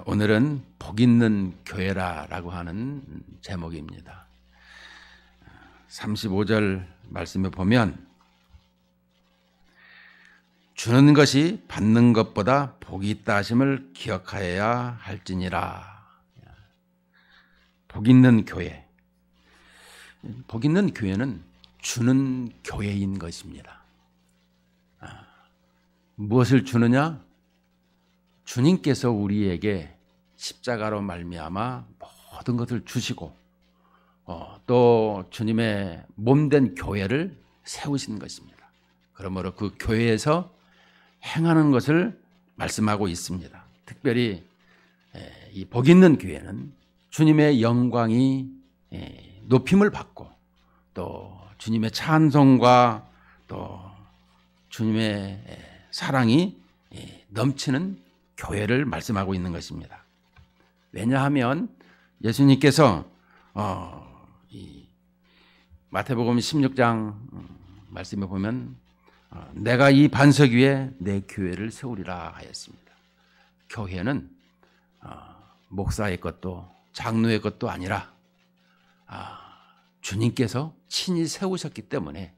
오늘은 복 있는 교회라라고 하는 제목입니다. 35절 말씀에 보면 주는 것이 받는 것보다 복이 있다 하심을 기억하여야 할지니라. 복 있는 교회. 복 있는 교회는 주는 교회인 것입니다. 무엇을 주느냐? 주님께서 우리에게 십자가로 말미암아 모든 것을 주시고 또 주님의 몸된 교회를 세우신 것입니다. 그러므로 그 교회에서 행하는 것을 말씀하고 있습니다. 특별히 이 복 있는 교회는 주님의 영광이 높임을 받고 또 주님의 찬송과 또 주님의 사랑이 넘치는 교회를 말씀하고 있는 것입니다. 왜냐하면 예수님께서 이 마태복음 16장 말씀에 보면 내가 이 반석 위에 내 교회를 세우리라 하였습니다. 교회는 목사의 것도 장로의 것도 아니라 주님께서 친히 세우셨기 때문에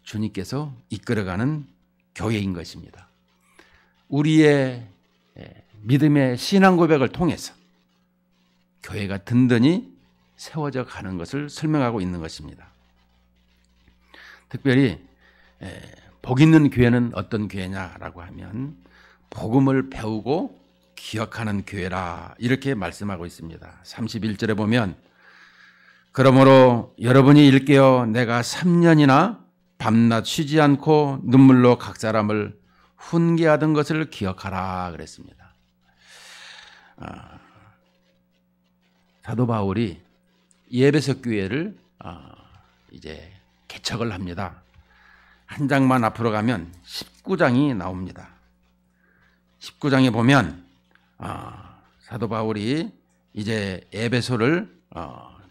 주님께서 이끌어가는 교회인 것입니다. 우리의 믿음의 신앙 고백을 통해서 교회가 든든히 세워져 가는 것을 설명하고 있는 것입니다. 특별히 복 있는 교회는 어떤 교회냐라고 하면 복음을 배우고 기억하는 교회라 이렇게 말씀하고 있습니다. 31절에 보면 그러므로 여러분이 일깨어 내가 3년이나 밤낮 쉬지 않고 눈물로 각 사람을 훈계하던 것을 기억하라 그랬습니다. 사도 바울이 에베소 교회를 이제 개척을 합니다. 한 장만 앞으로 가면 19장이 나옵니다. 19장에 보면 사도 바울이 이제 에베소를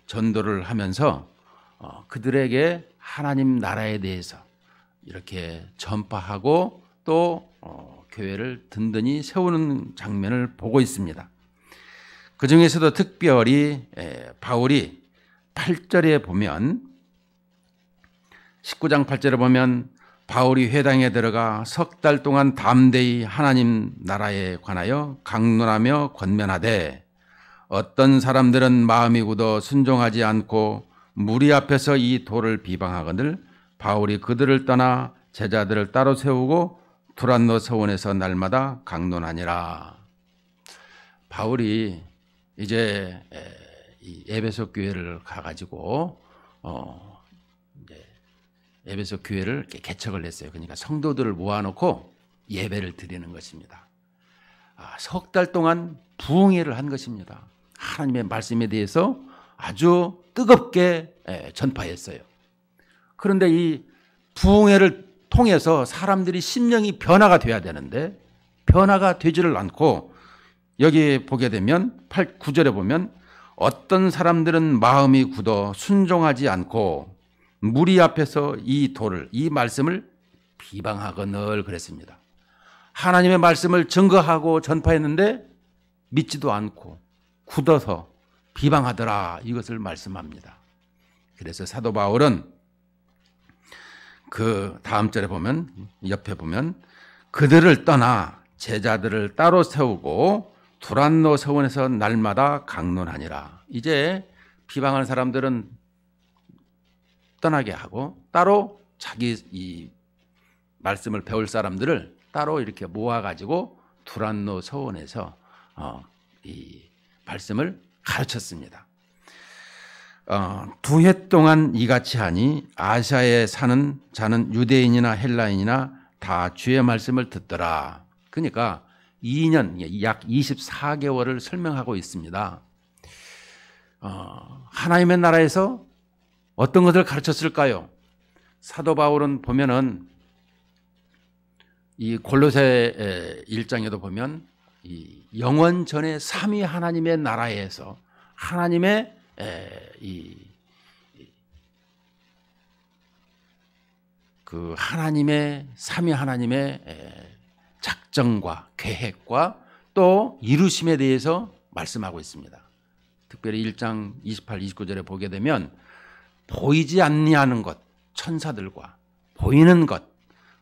전도를 하면서 그들에게 하나님 나라에 대해서 이렇게 전파하고 또 교회를 든든히 세우는 장면을 보고 있습니다. 그 중에서도 특별히 바울이 8절에 보면 19장 8절에 보면 바울이 회당에 들어가 석 달 동안 담대히 하나님 나라에 관하여 강론하며 권면하되 어떤 사람들은 마음이 굳어 순종하지 않고 무리 앞에서 이 도를 비방하거늘 바울이 그들을 떠나 제자들을 따로 세우고 두란노 서원에서 날마다 강론하니라. 바울이 이제 이 에베소 교회를 가가지고 이제 에베소 교회를 이렇게 개척을 했어요. 그러니까 성도들을 모아놓고 예배를 드리는 것입니다. 석 달 동안 부흥회를 한 것입니다. 하나님의 말씀에 대해서 아주 뜨겁게 전파했어요. 그런데 이 부흥회를 통해서 사람들이 심령이 변화가 돼야 되는데 변화가 되지를 않고 여기 보게 되면 9절에 보면 어떤 사람들은 마음이 굳어 순종하지 않고 무리 앞에서 이 도를 이 말씀을 비방하거늘 그랬습니다. 하나님의 말씀을 증거하고 전파했는데 믿지도 않고 굳어서 비방하더라 이것을 말씀합니다. 그래서 사도 바울은 그 다음 절에 보면 옆에 보면 그들을 떠나 제자들을 따로 세우고 두란노 서원에서 날마다 강론하니라. 이제 비방하는 사람들은 떠나게 하고 따로 자기 이 말씀을 배울 사람들을 따로 이렇게 모아가지고 두란노 서원에서 이 말씀을 가르쳤습니다. 2해 동안 이같이 하니 아시아에 사는 자는 유대인이나 헬라인이나 다 주의 말씀을 듣더라. 그러니까 2년 약 24개월을 설명하고 있습니다. 하나님의 나라에서 어떤 것을 가르쳤을까요? 사도 바울은 보면은 이 골로새 1장에도 보면 이 영원 전에 삼위 하나님의 나라에서 하나님의 그 하나님의 삼위 하나님의 작정과 계획과 또 이루심에 대해서 말씀하고 있습니다. 특별히 1장 28, 29절에 보게 되면 보이지 아니하는 것, 천사들과 보이는 것,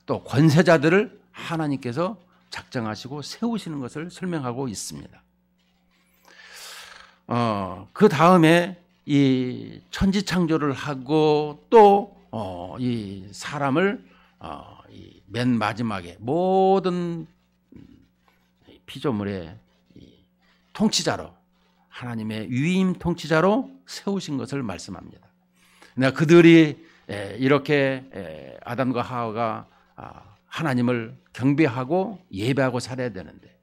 또 권세자들을 하나님께서 작정하시고 세우시는 것을 설명하고 있습니다. 그 다음에 이 천지 창조를 하고 또 이 사람을 이 맨 마지막에 모든 피조물의 통치자로, 하나님의 위임 통치자로 세우신 것을 말씀합니다. 그들이 이렇게 아담과 하와가 하나님을 경배하고 예배하고 살아야 되는데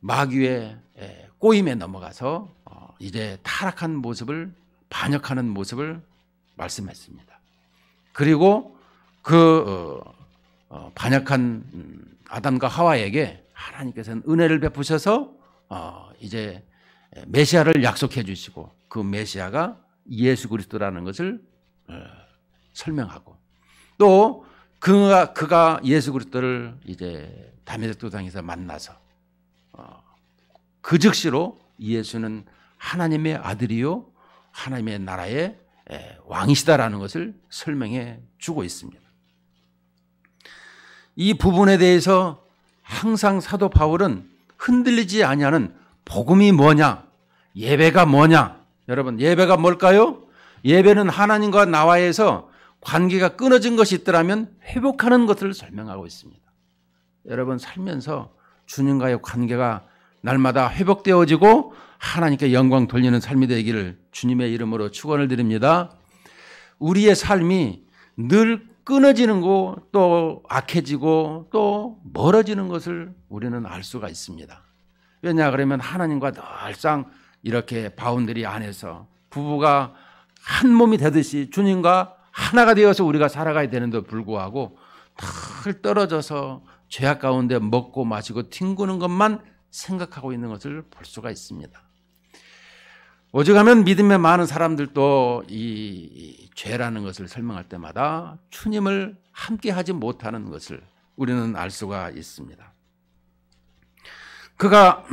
마귀의 꼬임에 넘어가서 이제 타락한 모습을, 반역하는 모습을 말씀했습니다. 그리고 그 반역한 아담과 하와에게 하나님께서는 은혜를 베푸셔서 이제 메시아를 약속해 주시고 그 메시아가 예수 그리스도라는 것을 설명하고 또 그가 예수 그리스도를 이제 다메섹 도상에서 만나서 그 즉시로 예수는 하나님의 아들이요 하나님의 나라의 왕이시다라는 것을 설명해 주고 있습니다. 이 부분에 대해서 항상 사도 바울은 흔들리지 아니하는 복음이 뭐냐, 예배가 뭐냐. 여러분, 예배가 뭘까요? 예배는 하나님과 나와에서 관계가 끊어진 것이 있더라면 회복하는 것을 설명하고 있습니다. 여러분, 살면서 주님과의 관계가 날마다 회복되어지고 하나님께 영광 돌리는 삶이 되기를 주님의 이름으로 축원을 드립니다. 우리의 삶이 늘 끊어지는 거, 또 악해지고 또 멀어지는 것을 우리는 알 수가 있습니다. 왜냐 그러면 하나님과 늘상 이렇게 바운더리 안에서 부부가 한 몸이 되듯이 주님과 하나가 되어서 우리가 살아가야 되는데 불구하고 늘 떨어져서 죄악 가운데 먹고 마시고 튕구는 것만 생각하고 있는 것을 볼 수가 있습니다. 오죽하면 믿음에 많은 사람들도 이 죄라는 것을 설명할 때마다 주님을 함께하지 못하는 것을 우리는 알 수가 있습니다. 그가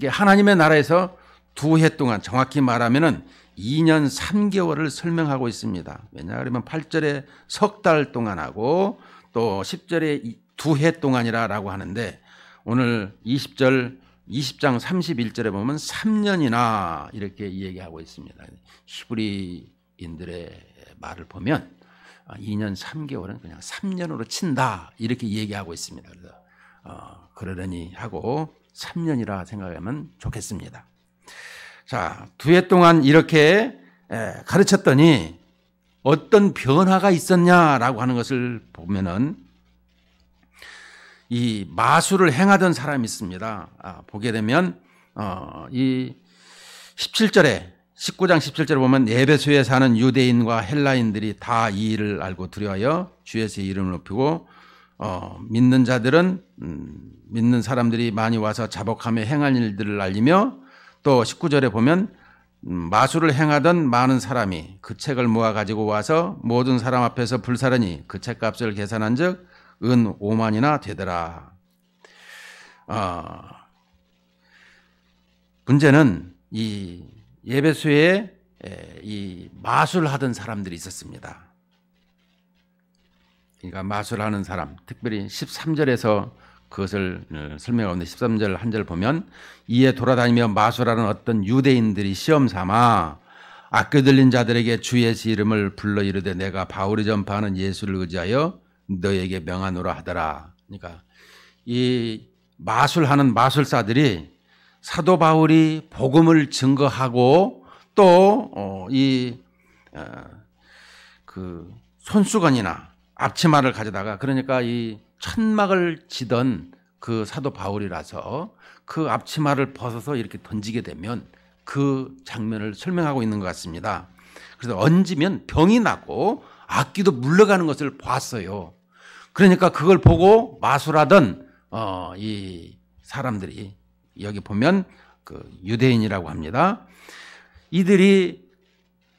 하나님의 나라에서 2해 동안, 정확히 말하면 2년 3개월을 설명하고 있습니다. 왜냐하면 8절에 석 달 동안 하고 또 10절에 2해 동안이라고 하는데 오늘 20장 31절에 보면 3년이나 이렇게 얘기하고 있습니다. 히브리인들의 말을 보면 2년 3개월은 그냥 3년으로 친다 이렇게 얘기하고 있습니다. 그래서 그러려니 하고 3년이라 생각하면 좋겠습니다. 자, 2해 동안 이렇게 가르쳤더니 어떤 변화가 있었냐라고 하는 것을 보면은 이 마술을 행하던 사람이 있습니다. 보게 되면 이 17절에 19장 17절에 보면 에베소에 사는 유대인과 헬라인들이 다 이 일을 알고 두려워하여 주 예수의 이름을 높이고 믿는 자들은 믿는 사람들이 많이 와서 자복하며 행한 일들을 알리며 또 19절에 보면 마술을 행하던 많은 사람이 그 책을 모아 가지고 와서 모든 사람 앞에서 불사르니 그 책값을 계산한즉 은 5만이나 되더라. 문제는 이 에베소에 이 마술하던 사람들이 있었습니다. 그러니까 마술하는 사람, 특별히 13절에서 그것을 설명하는데 13절 한 절 보면 이에 돌아다니며 마술하는 어떤 유대인들이 시험 삼아 악귀 들린 자들에게 주 예수 이름을 불러 이르되 내가 바울이 전파하는 예수를 의지하여 너에게 명하노라 하더라. 그러니까 이 마술하는 마술사들이 사도 바울이 복음을 증거하고 또 그 손수건이나 앞치마를 가져다가 그러니까 이 천막을 지던 그 사도 바울이라서 그 앞치마를 벗어서 이렇게 던지게 되면 그 장면을 설명하고 있는 것 같습니다. 그래서 얹으면 병이 나고 악귀도 물러가는 것을 봤어요. 그러니까 그걸 보고 마술하던 이 사람들이 여기 보면 그 유대인이라고 합니다. 이들이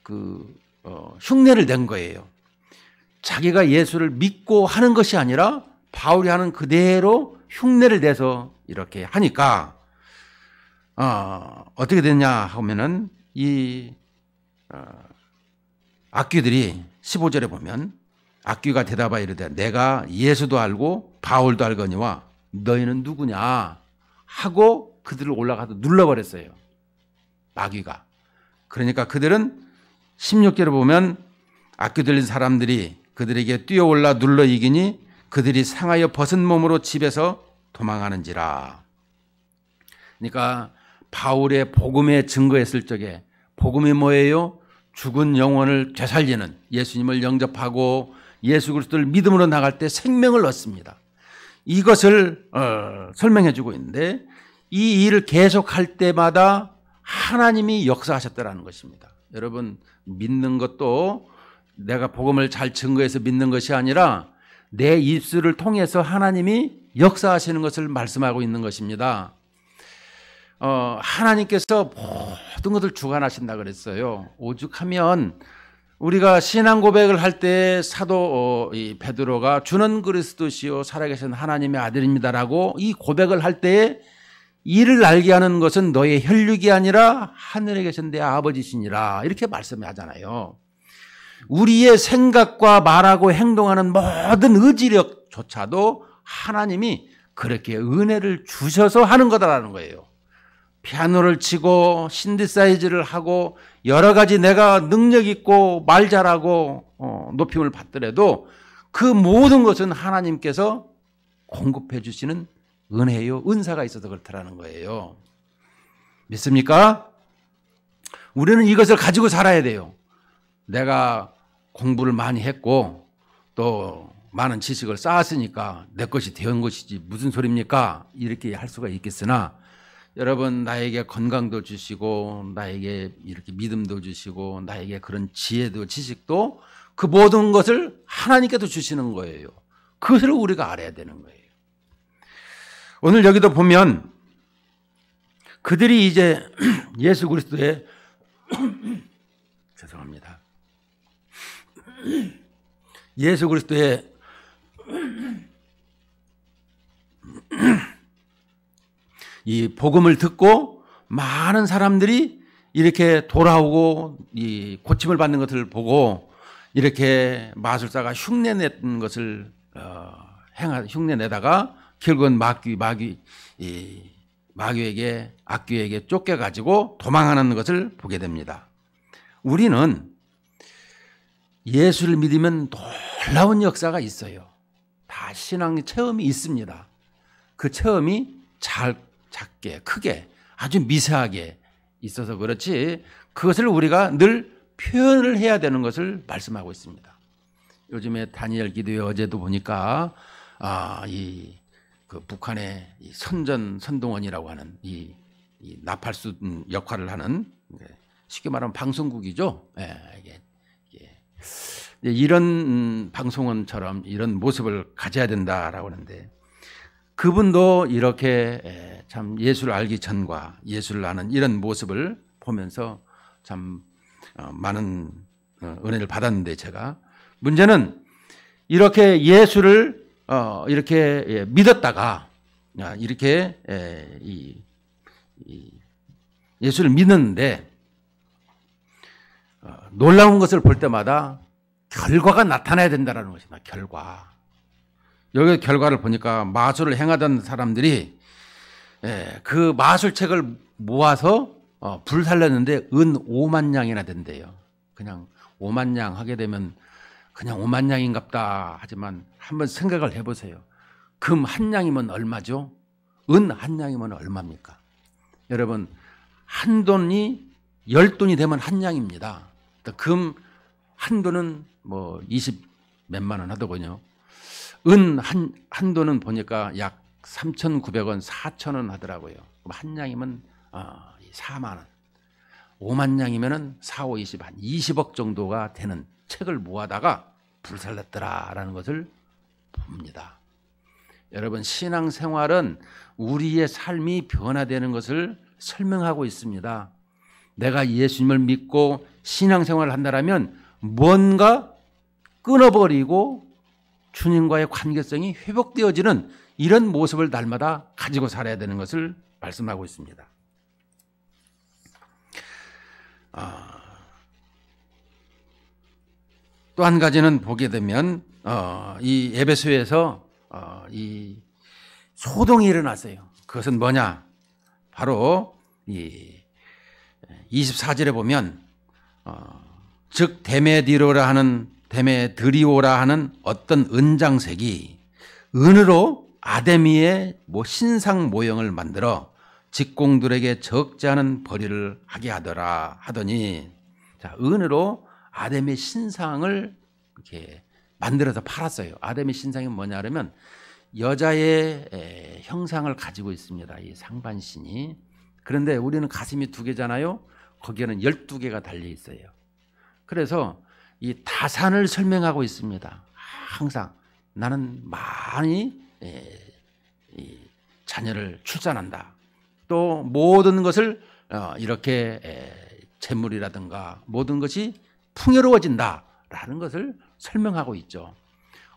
그 흉내를 낸 거예요. 자기가 예수를 믿고 하는 것이 아니라 바울이 하는 그대로 흉내를 내서 이렇게 하니까 어떻게 됐냐 하면은 이 악귀들이 15절에 보면 악귀가 대답하여 이르되 내가 예수도 알고 바울도 알거니와 너희는 누구냐 하고 그들을 올라가서 눌러버렸어요. 마귀가. 그러니까 그들은 16절에 보면 악귀 들린 사람들이 그들에게 뛰어올라 눌러 이기니 그들이 상하여 벗은 몸으로 집에서 도망하는지라. 그러니까 바울의 복음에 증거했을 적에 복음이 뭐예요? 죽은 영혼을 되살리는, 예수님을 영접하고 예수 그리스도를 믿음으로 나갈 때 생명을 얻습니다. 이것을 설명해 주고 있는데 이 일을 계속할 때마다 하나님이 역사하셨다라는 것입니다. 여러분, 믿는 것도 내가 복음을 잘 증거해서 믿는 것이 아니라 내 입술을 통해서 하나님이 역사하시는 것을 말씀하고 있는 것입니다. 하나님께서 모든 것을 주관하신다 그랬어요. 오죽하면 우리가 신앙 고백을 할 때 사도 베드로가 주는 그리스도시요 살아계신 하나님의 아들입니다라고 이 고백을 할 때에 이를 알게 하는 것은 너의 혈육이 아니라 하늘에 계신 내 아버지시니라 이렇게 말씀하잖아요. 우리의 생각과 말하고 행동하는 모든 의지력조차도 하나님이 그렇게 은혜를 주셔서 하는 거다라는 거예요. 피아노를 치고 신디사이즈를 하고 여러 가지 내가 능력 있고 말 잘하고 높임을 받더라도 그 모든 것은 하나님께서 공급해 주시는 은혜요, 은사가 있어서 그렇다라는 거예요. 믿습니까? 우리는 이것을 가지고 살아야 돼요. 내가 공부를 많이 했고 또 많은 지식을 쌓았으니까 내 것이 된 것이지 무슨 소리입니까? 이렇게 할 수가 있겠으나 여러분, 나에게 건강도 주시고 나에게 이렇게 믿음도 주시고 나에게 그런 지혜도 지식도 그 모든 것을 하나님께서 주시는 거예요. 그것을 우리가 알아야 되는 거예요. 오늘 여기도 보면 그들이 이제 예수 그리스도의 죄송합니다. 예수 그리스도의 이 복음을 듣고 많은 사람들이 이렇게 돌아오고 이 고침을 받는 것을 보고 이렇게 마술사가 흉내낸 것을 흉내내다가 결국은 마귀에게 악귀에게 쫓겨가지고 도망하는 것을 보게 됩니다. 우리는 예수를 믿으면 놀라운 역사가 있어요. 다 신앙 체험이 있습니다. 그 체험이 작게 크게 아주 미세하게 있어서 그렇지 그것을 우리가 늘 표현을 해야 되는 것을 말씀하고 있습니다. 요즘에 다니엘 기도회 어제도 보니까 그 북한의 선동원이라고 하는 이 나팔수 역할을 하는 쉽게 말하면 방송국이죠. 이런 방송원처럼 이런 모습을 가져야 된다라고 하는데 그분도 이렇게 참 예수를 알기 전과 예수를 아는 이런 모습을 보면서 참 많은 은혜를 받았는데 제가 문제는 이렇게 예수를 이렇게 믿었다가 이렇게 예수를 믿는데 놀라운 것을 볼 때마다 결과가 나타나야 된다는 것입니다. 결과. 여기 결과를 보니까 마술을 행하던 사람들이 그 마술책을 모아서 불살렸는데 은 5만 양이나 된대요. 그냥 5만 양 하게 되면 그냥 5만 양인갑다 하지만 한번 생각을 해보세요. 금 한 양이면 얼마죠? 은 한 양이면 얼마입니까? 여러분, 한 돈이 10돈이 되면 한 양입니다. 금 한 돈은 뭐 20 몇만 원 하더군요. 은 한 돈은 보니까 약 3,900원, 4,000원 하더라고요. 한 양이면 4만 원. 5만 양이면은 4, 5, 20, 한 20억 정도가 되는 책을 모아다가 불살랐더라라는 것을 봅니다. 여러분, 신앙생활은 우리의 삶이 변화되는 것을 설명하고 있습니다. 내가 예수님을 믿고 신앙생활을 한다면 뭔가 끊어버리고 주님과의 관계성이 회복되어지는 이런 모습을 날마다 가지고 살아야 되는 것을 말씀하고 있습니다. 또 한 가지는 보게 되면 이 에베소에서 이 소동이 일어났어요. 그것은 뭐냐? 바로 이 24절에 보면 즉 데메드리오라 하는 어떤 은장색이 은으로 아데미의 신상 모형을 만들어 직공들에게 적지 않은 벌이를 하게 하더라 하더니, 자, 은으로 아데미의 신상을 이렇게 만들어서 팔았어요. 아데미의 신상이 뭐냐 그러면 여자의 형상을 가지고 있습니다. 이 상반신이. 그런데 우리는 가슴이 2개잖아요. 거기에는 12개가 달려 있어요. 그래서 이 다산을 설명하고 있습니다. 항상 나는 많이 자녀를 출산한다. 또 모든 것을 이렇게 재물이라든가 모든 것이 풍요로워진다라는 것을 설명하고 있죠.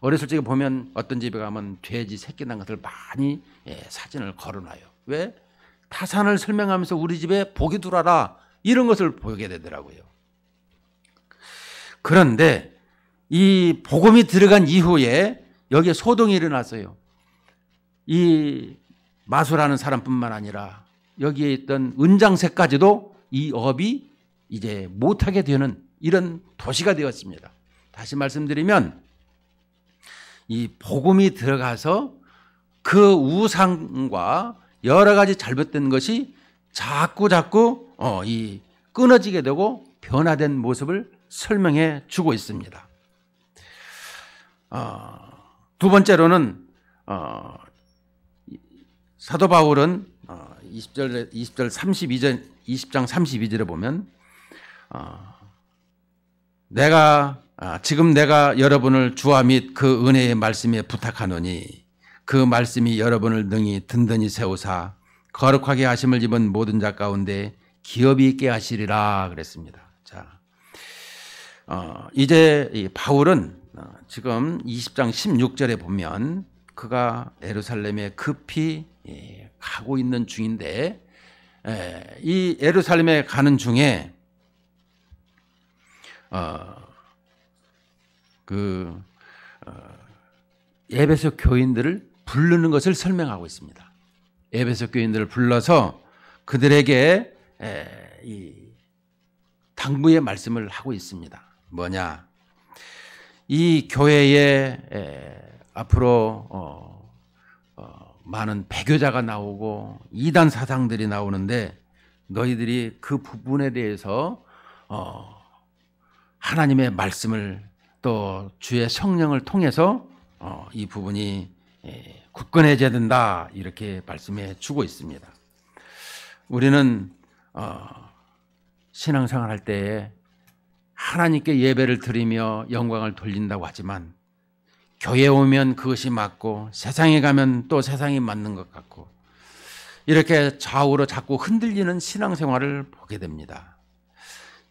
어렸을 적에 보면 어떤 집에 가면 돼지 새끼 난 것을 많이 사진을 걸어놔요. 왜? 타산을 설명하면서 우리 집에 복이 들어라 이런 것을 보게 되더라고요. 그런데 이 복음이 들어간 이후에 여기에 소동이 일어났어요. 이 마술하는 사람뿐만 아니라 여기에 있던 은장색까지도 이 업이 이제 못하게 되는 이런 도시가 되었습니다. 다시 말씀드리면 이 복음이 들어가서 그 우상과 여러 가지 잘못된 것이 자꾸 이 끊어지게 되고 변화된 모습을 설명해 주고 있습니다. 두 번째로는 사도 바울은 20장 32절에 보면 지금 내가 여러분을 주와 및 그 은혜의 말씀에 부탁하노니 그 말씀이 여러분을 능히 든든히 세우사 거룩하게 하심을 입은 모든 자 가운데 기업이 있게 하시리라 그랬습니다. 자, 이제 이 바울은 지금 20장 16절에 보면 그가 예루살렘에 급히 가고 있는 중인데 이 예루살렘에 가는 중에 에베소 교인들을 부르는 것을 설명하고 있습니다. 에베소 교인들을 불러서 그들에게 이 당부의 말씀을 하고 있습니다. 뭐냐? 이 교회에 앞으로 많은 배교자가 나오고 이단 사상들이 나오는데 너희들이 그 부분에 대해서 하나님의 말씀을 또 주의 성령을 통해서 이 부분이 굳건해져야 된다 이렇게 말씀해 주고 있습니다. 우리는 신앙생활 할 때에 하나님께 예배를 드리며 영광을 돌린다고 하지만 교회에 오면 그것이 맞고 세상에 가면 또 세상이 맞는 것 같고 이렇게 좌우로 자꾸 흔들리는 신앙생활을 보게 됩니다.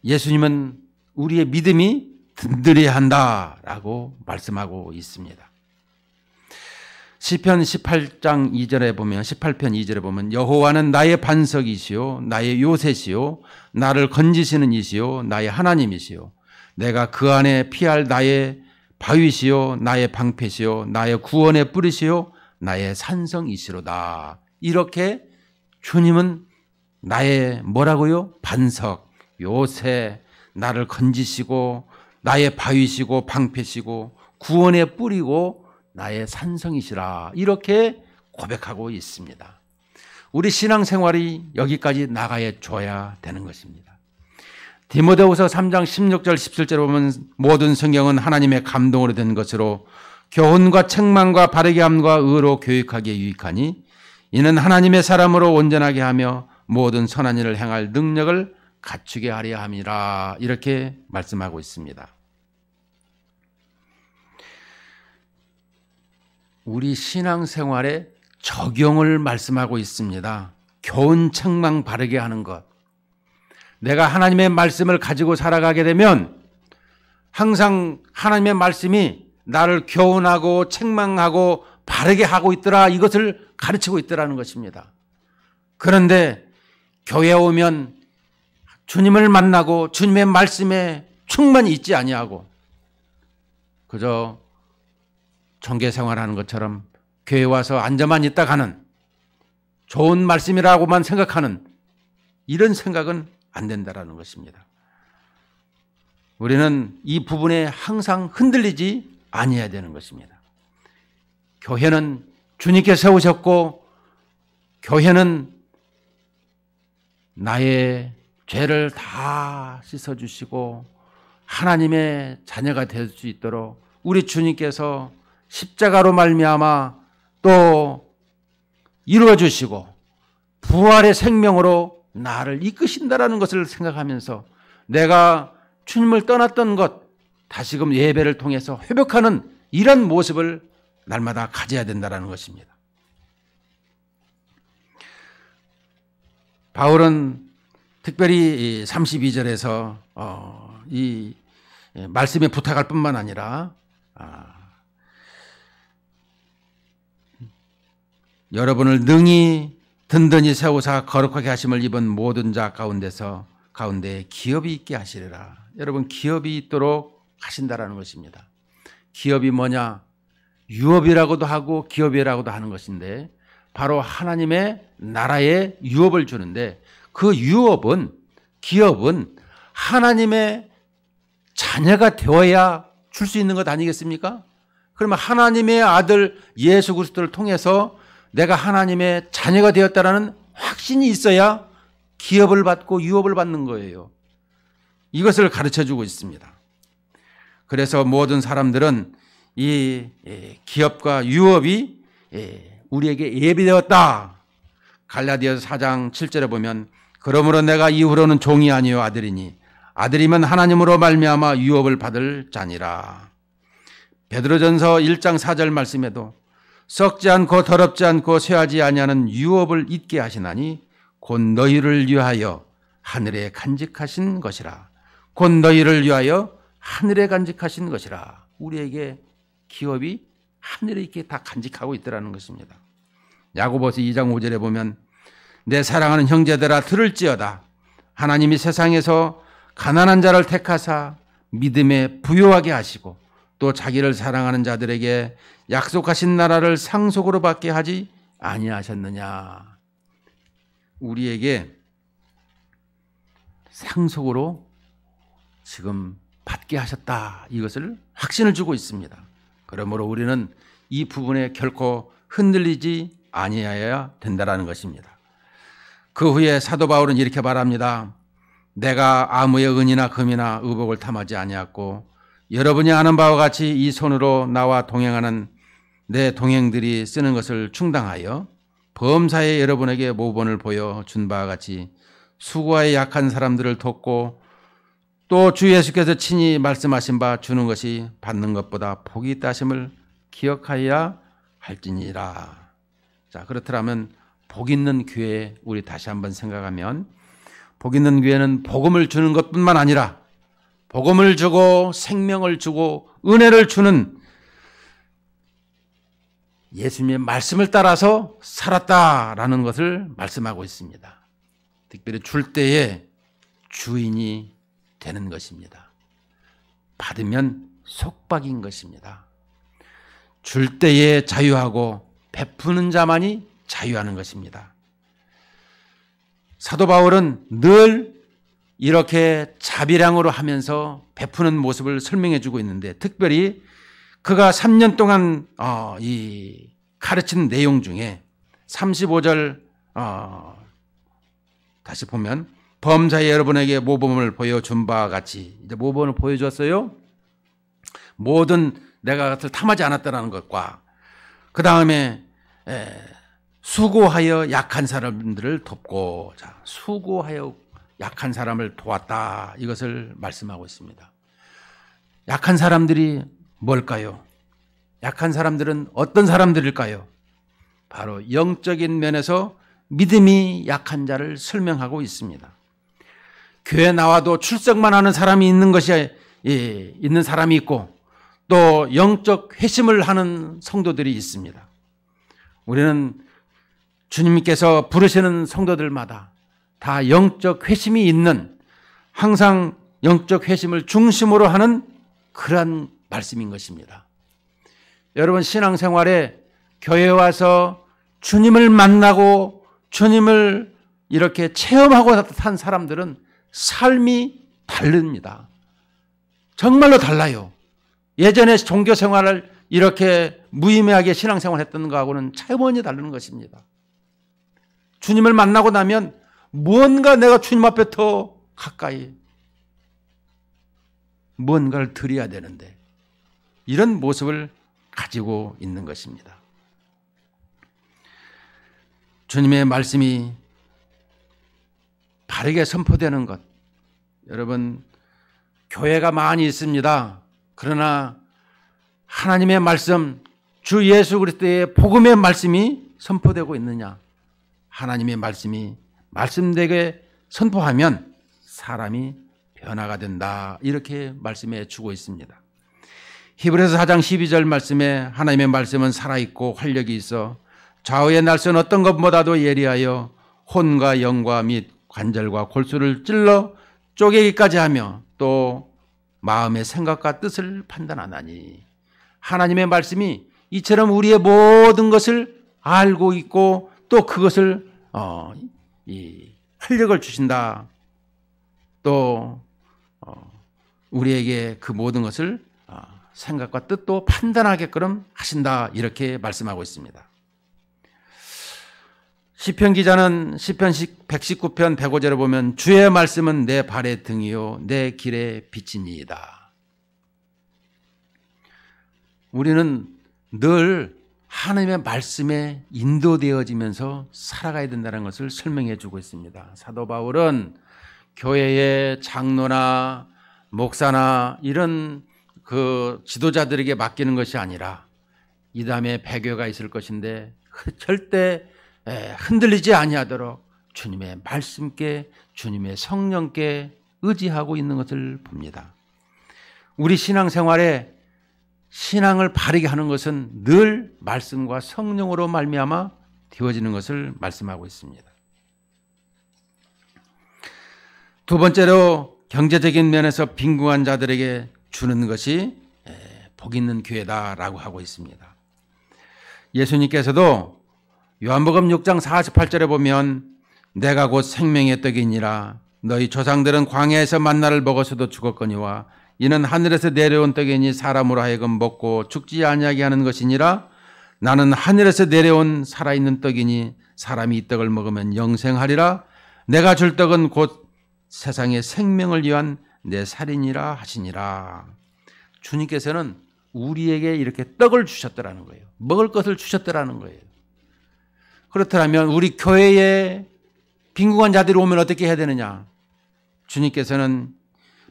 예수님은 우리의 믿음이 든든해야 한다라고 말씀하고 있습니다. 시편 18편 2절에 보면 여호와는 나의 반석이시요 나의 요새시요 나를 건지시는 이시요 나의 하나님이시요 내가 그 안에 피할 나의 바위시요 나의 방패시요 나의 구원의 뿌리시요 나의 산성이시로다. 이렇게 주님은 나의 뭐라고요? 반석, 요새, 나를 건지시고 나의 바위시고 방패시고 구원의 뿌리고 나의 산성이시라 이렇게 고백하고 있습니다. 우리 신앙생활이 여기까지 나가야 줘야 되는 것입니다. 디모데후서 3장 16절 17절에 보면 모든 성경은 하나님의 감동으로 된 것으로 교훈과 책망과 바르게 함과 의로 교육하기에 유익하니 이는 하나님의 사람으로 온전하게 하며 모든 선한 일을 행할 능력을 갖추게 하려 함이라 이렇게 말씀하고 있습니다. 우리 신앙생활의 적용을 말씀하고 있습니다. 교훈 책망 바르게 하는 것. 내가 하나님의 말씀을 가지고 살아가게 되면 항상 하나님의 말씀이 나를 교훈하고 책망하고 바르게 하고 있더라 이것을 가르치고 있더라는 것입니다. 그런데 교회에 오면 주님을 만나고 주님의 말씀에 충만히 있지 아니하고 그저 종교 생활하는 것처럼 교회 와서 앉아만 있다 가는 좋은 말씀이라고만 생각하는 이런 생각은 안 된다라는 것입니다. 우리는 이 부분에 항상 흔들리지 아니해야 되는 것입니다. 교회는 주님께 세우셨고 교회는 나의 죄를 다 씻어주시고 하나님의 자녀가 될 수 있도록 우리 주님께서 십자가로 말미암아 또 이루어주시고 부활의 생명으로 나를 이끄신다라는 것을 생각하면서 내가 주님을 떠났던 것 다시금 예배를 통해서 회복하는 이런 모습을 날마다 가져야 된다는 것입니다. 바울은 특별히 32절에서 이 말씀에 부탁할 뿐만 아니라 여러분을 능히 든든히 세우사 거룩하게 하심을 입은 모든 자 가운데 기업이 있게 하시리라. 여러분 기업이 있도록 하신다라는 것입니다. 기업이 뭐냐? 유업이라고도 하고 기업이라고도 하는 것인데 바로 하나님의 나라에 유업을 주는데 그 유업은 기업은 하나님의 자녀가 되어야 줄 수 있는 것 아니겠습니까? 그러면 하나님의 아들 예수 그리스도를 통해서 내가 하나님의 자녀가 되었다라는 확신이 있어야 기업을 받고 유업을 받는 거예요. 이것을 가르쳐주고 있습니다. 그래서 모든 사람들은 이 기업과 유업이 우리에게 예비되었다. 갈라디아서 4장 7절에 보면 그러므로 내가 이후로는 종이 아니요 아들이니 아들이면 하나님으로 말미암아 유업을 받을 자니라. 베드로전서 1장 4절 말씀에도 썩지 않고 더럽지 않고 쇠하지 아니하는 유업을 잊게 하시나니 곧 너희를 위하여 하늘에 간직하신 것이라. 곧 너희를 위하여 하늘에 간직하신 것이라. 우리에게 기업이 하늘에 이렇게 다 간직하고 있더라는 것입니다. 야고보서 2장 5절에 보면 내 사랑하는 형제들아 들을지어다. 하나님이 세상에서 가난한 자를 택하사 믿음에 부요하게 하시고 또 자기를 사랑하는 자들에게 약속하신 나라를 상속으로 받게 하지 아니하셨느냐. 우리에게 상속으로 지금 받게 하셨다. 이것을 확신을 주고 있습니다. 그러므로 우리는 이 부분에 결코 흔들리지 아니하여야 된다는 것입니다. 그 후에 사도 바울은 이렇게 말합니다. 내가 아무의 은이나 금이나 의복을 탐하지 아니하고 여러분이 아는 바와 같이 이 손으로 나와 동행하는 내 동행들이 쓰는 것을 충당하여 범사에 여러분에게 모본을 보여준 바와 같이 수고하여 약한 사람들을 돕고 또 주 예수께서 친히 말씀하신 바 주는 것이 받는 것보다 복이 있다 하심을 기억하여야 할지니라. 자, 그렇더라면 복 있는 교회 우리 다시 한번 생각하면 복 있는 교회는 복음을 주는 것뿐만 아니라 복음을 주고 생명을 주고 은혜를 주는 예수님의 말씀을 따라서 살았다라는 것을 말씀하고 있습니다. 특별히 줄 때에 주인이 되는 것입니다. 받으면 속박인 것입니다. 줄 때에 자유하고 베푸는 자만이 자유하는 것입니다. 사도 바울은 늘 이렇게 자비량으로 하면서 베푸는 모습을 설명해 주고 있는데 특별히 그가 3년 동안 가르친 내용 중에 35절 다시 보면 범사에 여러분에게 모범을 보여준 바와 같이 이제 모범을 보여줬어요. 모든 내가 그것을 탐하지 않았다는 것과 그 다음에 수고하여 약한 사람들을 돕고 자, 수고하여 약한 사람을 도왔다 이것을 말씀하고 있습니다. 약한 사람들이 뭘까요? 약한 사람들은 어떤 사람들일까요? 바로 영적인 면에서 믿음이 약한 자를 설명하고 있습니다. 교회 나와도 출석만 하는 사람이 있는 사람이 있고 또 영적 회심을 하는 성도들이 있습니다. 우리는 주님께서 부르시는 성도들마다 다 영적 회심이 있는 항상 영적 회심을 중심으로 하는 그러한 말씀인 것입니다. 여러분, 신앙생활에 교회에 와서 주님을 만나고 주님을 이렇게 체험하고 산 사람들은 삶이 다릅니다. 정말로 달라요. 예전에 종교생활을 이렇게 무의미하게 신앙생활했던 것하고는 차원이 다른 것입니다. 주님을 만나고 나면 무언가 내가 주님 앞에 더 가까이 무언가를 드려야 되는데 이런 모습을 가지고 있는 것입니다. 주님의 말씀이 바르게 선포되는 것. 여러분, 교회가 많이 있습니다. 그러나 하나님의 말씀, 주 예수 그리스도의 복음의 말씀이 선포되고 있느냐? 하나님의 말씀이 말씀되게 선포하면 사람이 변화가 된다. 이렇게 말씀해 주고 있습니다. 히브리서 4장 12절 말씀에 하나님의 말씀은 살아있고 활력이 있어 좌우의 날선 어떤 것보다도 예리하여 혼과 영과 및 관절과 골수를 찔러 쪼개기까지 하며 또 마음의 생각과 뜻을 판단하나니 하나님의 말씀이 이처럼 우리의 모든 것을 알고 있고 또 그것을 활력을 주신다. 또 우리에게 그 모든 것을 생각과 뜻도 판단하게끔 하신다. 이렇게 말씀하고 있습니다. 시편 기자는 시편 119편 105절에 보면 주의 말씀은 내 발의 등이요 내 길의 빛이니이다. 우리는 늘 하나님의 말씀에 인도되어지면서 살아가야 된다는 것을 설명해 주고 있습니다. 사도 바울은 교회의 장로나 목사나 이런 그 지도자들에게 맡기는 것이 아니라 이 다음에 배교가 있을 것인데 절대 흔들리지 아니하도록 주님의 말씀께 주님의 성령께 의지하고 있는 것을 봅니다. 우리 신앙생활에 신앙을 바르게 하는 것은 늘 말씀과 성령으로 말미암아 되어지는 것을 말씀하고 있습니다. 두 번째로 경제적인 면에서 빈궁한 자들에게 주는 것이 복 있는 교회다라고 하고 있습니다. 예수님께서도 요한복음 6장 48절에 보면 내가 곧 생명의 떡이니라 너희 조상들은 광야에서 만나를 먹어서도 죽었거니와 이는 하늘에서 내려온 떡이니 사람으로 하여금 먹고 죽지 아니하게 하는 것이니라 나는 하늘에서 내려온 살아있는 떡이니 사람이 이 떡을 먹으면 영생하리라 내가 줄 떡은 곧 세상의 생명을 위한 내 살이니라 하시니라. 주님께서는 우리에게 이렇게 떡을 주셨더라는 거예요. 먹을 것을 주셨더라는 거예요. 그렇다면 우리 교회에 빈궁한 자들이 오면 어떻게 해야 되느냐? 주님께서는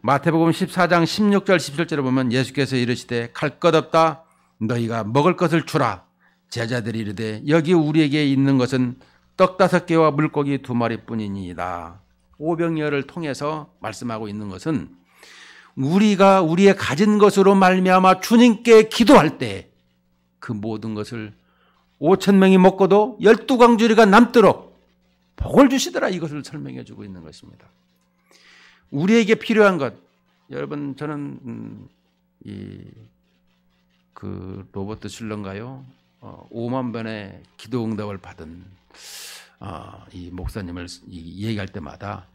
마태복음 14장 16절 17절에 보면 예수께서 이르시되 갈 것 없다 너희가 먹을 것을 주라. 제자들이 이르되 여기 우리에게 있는 것은 떡 5개와 물고기 2마리뿐이니이다. 오병이어를 통해서 말씀하고 있는 것은 우리가 우리의 가진 것으로 말미암아 주님께 기도할 때 그 모든 것을 5,000명이 먹고도 12광주리가 남도록 복을 주시더라. 이것을 설명해 주고 있는 것입니다. 우리에게 필요한 것, 여러분 저는 그 로버트 슐러인가요? 5만 번의 기도 응답을 받은 이 목사님을 얘기할 때마다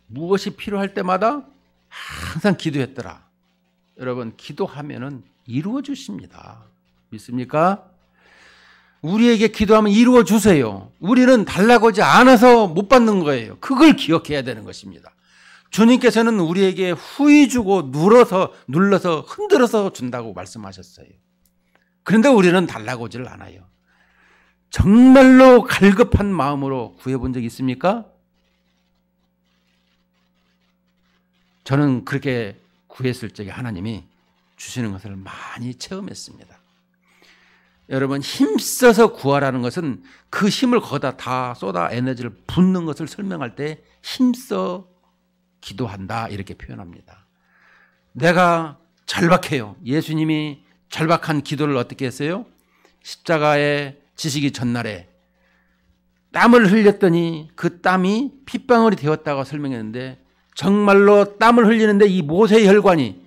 무엇이 필요할 때마다 항상 기도했더라. 여러분 기도하면은 이루어 주십니다. 믿습니까? 우리에게 기도하면 이루어 주세요. 우리는 달라고 하지 않아서 못 받는 거예요. 그걸 기억해야 되는 것입니다. 주님께서는 우리에게 후히 주고 눌러서 흔들어서 준다고 말씀하셨어요. 그런데 우리는 달라고 하질 않아요. 정말로 갈급한 마음으로 구해본 적 있습니까? 저는 그렇게 구했을 적에 하나님이 주시는 것을 많이 체험했습니다. 여러분 힘써서 구하라는 것은 그 힘을 거기다 다 쏟아 에너지를 붓는 것을 설명할 때 힘써 기도한다 이렇게 표현합니다. 내가 절박해요. 예수님이 절박한 기도를 어떻게 했어요? 십자가에 지시기 전날에 땀을 흘렸더니 그 땀이 핏방울이 되었다고 설명했는데 정말로 땀을 흘리는데 이 모세의 혈관이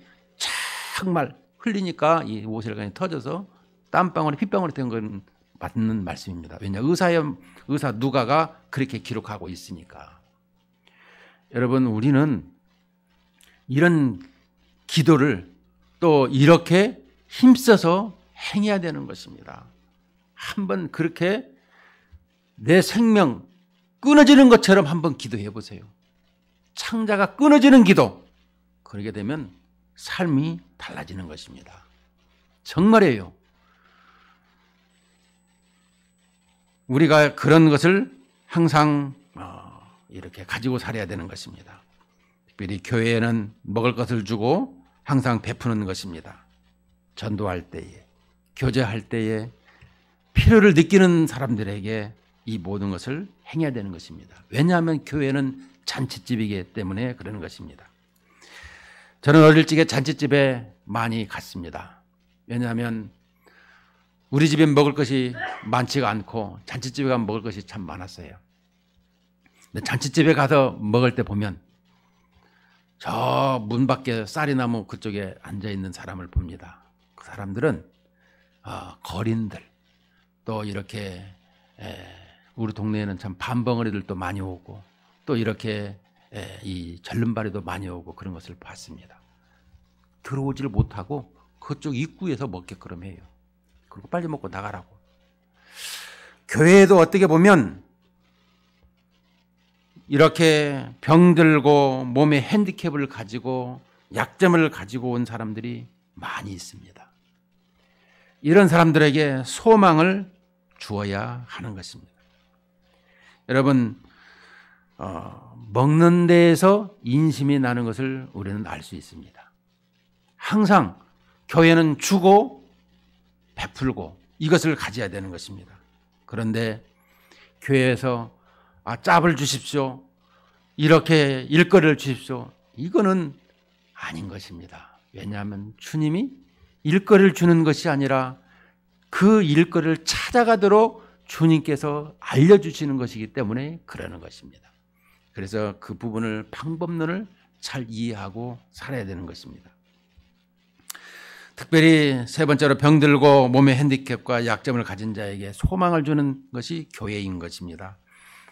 정말 흘리니까 이 모세의 혈관이 터져서 땀방울이 핏방울이 된 건 맞는 말씀입니다. 왜냐? 의사 누가가 그렇게 기록하고 있으니까. 여러분, 우리는 이런 기도를 또 이렇게 힘써서 행해야 되는 것입니다. 한번 그렇게 내 생명 끊어지는 것처럼 한번 기도해 보세요. 창자가 끊어지는 기도. 그러게 되면 삶이 달라지는 것입니다. 정말이에요. 우리가 그런 것을 항상 이렇게 가지고 살아야 되는 것입니다. 특별히 교회에는 먹을 것을 주고 항상 베푸는 것입니다. 전도할 때에, 교제할 때에 필요를 느끼는 사람들에게 이 모든 것을 행해야 되는 것입니다. 왜냐하면 교회는 잔치집이기 때문에 그러는 것입니다. 저는 어릴 적에 잔치집에 많이 갔습니다. 왜냐하면 우리 집에 먹을 것이 많지가 않고 잔치집에 가면 먹을 것이 참 많았어요. 근데 잔치집에 가서 먹을 때 보면 저 문 밖에 쌀이나무 그쪽에 앉아있는 사람을 봅니다. 그 사람들은 거린들 또 이렇게 우리 동네에는 참 밤벙어리들도 많이 오고 또 이렇게 이 절름발이도 많이 오고 그런 것을 봤습니다. 들어오지를 못하고 그쪽 입구에서 먹게끔 해요. 그리고 빨리 먹고 나가라고. 교회에도 어떻게 보면 이렇게 병들고 몸에 핸디캡을 가지고 약점을 가지고 온 사람들이 많이 있습니다. 이런 사람들에게 소망을 주어야 하는 것입니다. 여러분, 먹는 데에서 인심이 나는 것을 우리는 알 수 있습니다. 항상 교회는 주고 베풀고 이것을 가져야 되는 것입니다. 그런데 교회에서 짭을 주십시오. 이렇게 일거리를 주십시오. 이거는 아닌 것입니다. 왜냐하면 주님이 일거리를 주는 것이 아니라 그 일거리를 찾아가도록 주님께서 알려주시는 것이기 때문에 그러는 것입니다. 그래서 그 부분을 방법론을 잘 이해하고 살아야 되는 것입니다. 특별히 세 번째로 병들고 몸의 핸디캡과 약점을 가진 자에게 소망을 주는 것이 교회인 것입니다.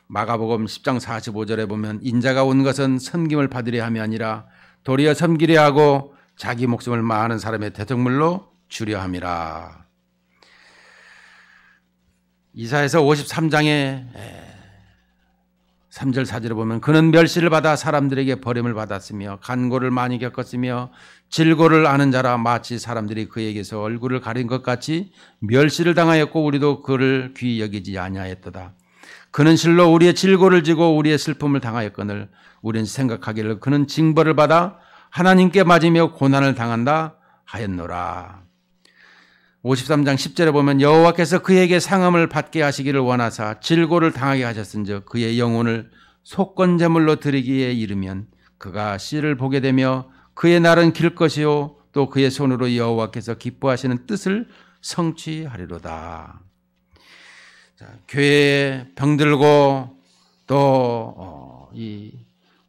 마가복음 10장 45절에 보면 인자가 온 것은 섬김을 받으려 함이 아니라 도리어 섬기려 하고 자기 목숨을 많은 사람의 대속물로 주려 함이라. 이사야서 53장에 3절 4절에 보면 그는 멸시를 받아 사람들에게 버림을 받았으며 간고를 많이 겪었으며 질고를 아는 자라 마치 사람들이 그에게서 얼굴을 가린 것 같이 멸시를 당하였고 우리도 그를 귀히 여기지 아니하였도다. 그는 실로 우리의 질고를 지고 우리의 슬픔을 당하였거늘 우리는 생각하기를 그는 징벌을 받아 하나님께 맞으며 고난을 당한다 하였노라. 53장 10절에 보면 여호와께서 그에게 상함을 받게 하시기를 원하사 질고를 당하게 하셨은즉 그의 영혼을 속건제물로 드리기에 이르면 그가 씨를 보게 되며 그의 날은 길 것이요 또 그의 손으로 여호와께서 기뻐하시는 뜻을 성취하리로다. 자, 교회에 병들고 또 이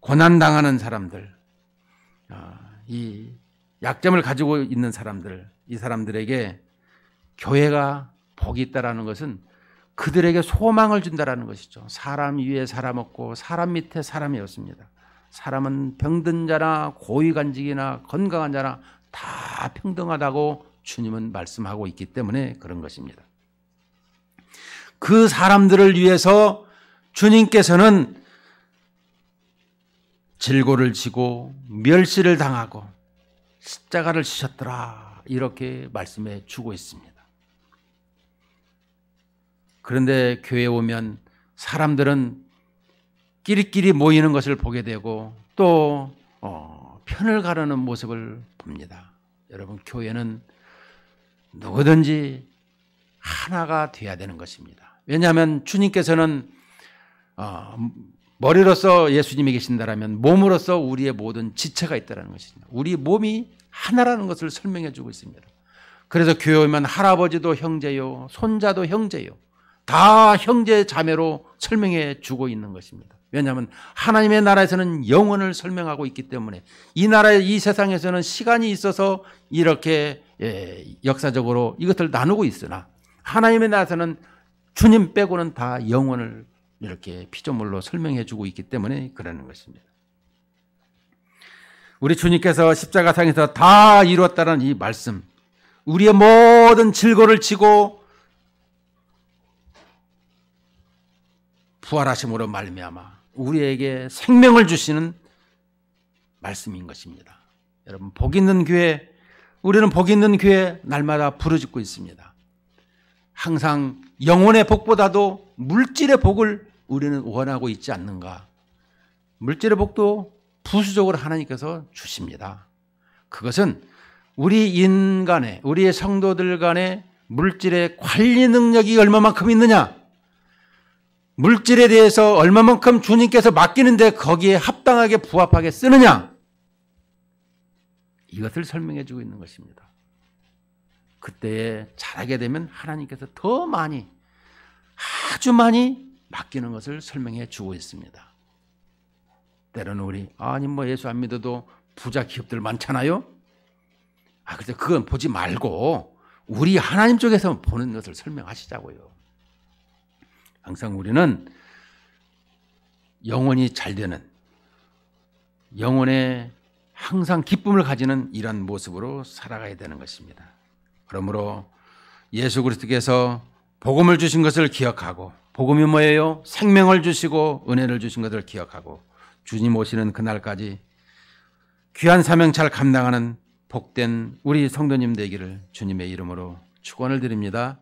고난당하는 사람들, 이 약점을 가지고 있는 사람들, 이 사람들에게 교회가 복이 있다라는 것은 그들에게 소망을 준다라는 것이죠. 사람 위에 사람 없고 사람 밑에 사람이 없습니다. 사람은 병든 자나 고위간직이나 건강한 자나 다 평등하다고 주님은 말씀하고 있기 때문에 그런 것입니다. 그 사람들을 위해서 주님께서는 질고를 지고 멸시를 당하고 십자가를 지셨더라 이렇게 말씀해 주고 있습니다. 그런데 교회에 오면 사람들은 끼리끼리 모이는 것을 보게 되고 또 편을 가르는 모습을 봅니다. 여러분, 교회는 누구든지 하나가 돼야 되는 것입니다. 왜냐하면 주님께서는 머리로서 예수님이 계신다라면 몸으로서 우리의 모든 지체가 있다는 것입니다. 우리 몸이 하나라는 것을 설명해 주고 있습니다. 그래서 교회 오면 할아버지도 형제요, 손자도 형제요, 다 형제 자매로 설명해 주고 있는 것입니다. 왜냐하면 하나님의 나라에서는 영혼을 설명하고 있기 때문에 이 나라의 이 세상에서는 시간이 있어서 이렇게 역사적으로 이것을 나누고 있으나 하나님의 나라에서는 주님 빼고는 다 영혼을 이렇게 피조물로 설명해 주고 있기 때문에 그러는 것입니다. 우리 주님께서 십자가상에서 다 이루었다는 이 말씀, 우리의 모든 질고를 지고 부활하심으로 말미암아 우리에게 생명을 주시는 말씀인 것입니다. 여러분, 복 있는 교회, 우리는 복 있는 교회 날마다 부르짖고 있습니다. 항상 영혼의 복보다도 물질의 복을 우리는 원하고 있지 않는가? 물질의 복도 부수적으로 하나님께서 주십니다. 그것은 우리 인간의, 우리의 성도들 간의 물질의 관리 능력이 얼마만큼 있느냐? 물질에 대해서 얼마만큼 주님께서 맡기는데 거기에 합당하게 부합하게 쓰느냐? 이것을 설명해 주고 있는 것입니다. 그때에 잘하게 되면 하나님께서 더 많이, 아주 많이 맡기는 것을 설명해 주고 있습니다. 때로는 우리 예수 안 믿어도 부자 기업들 많잖아요. 그래서 그건 보지 말고 우리 하나님 쪽에서 보는 것을 설명하시자고요. 항상 우리는 영혼이 잘 되는, 영혼에 항상 기쁨을 가지는 이런 모습으로 살아가야 되는 것입니다. 그러므로 예수 그리스도께서 복음을 주신 것을 기억하고, 복음이 뭐예요? 생명을 주시고 은혜를 주신 것을 기억하고 주님 오시는 그날까지 귀한 사명 잘 감당하는 복된 우리 성도님 되기를 주님의 이름으로 축원을 드립니다.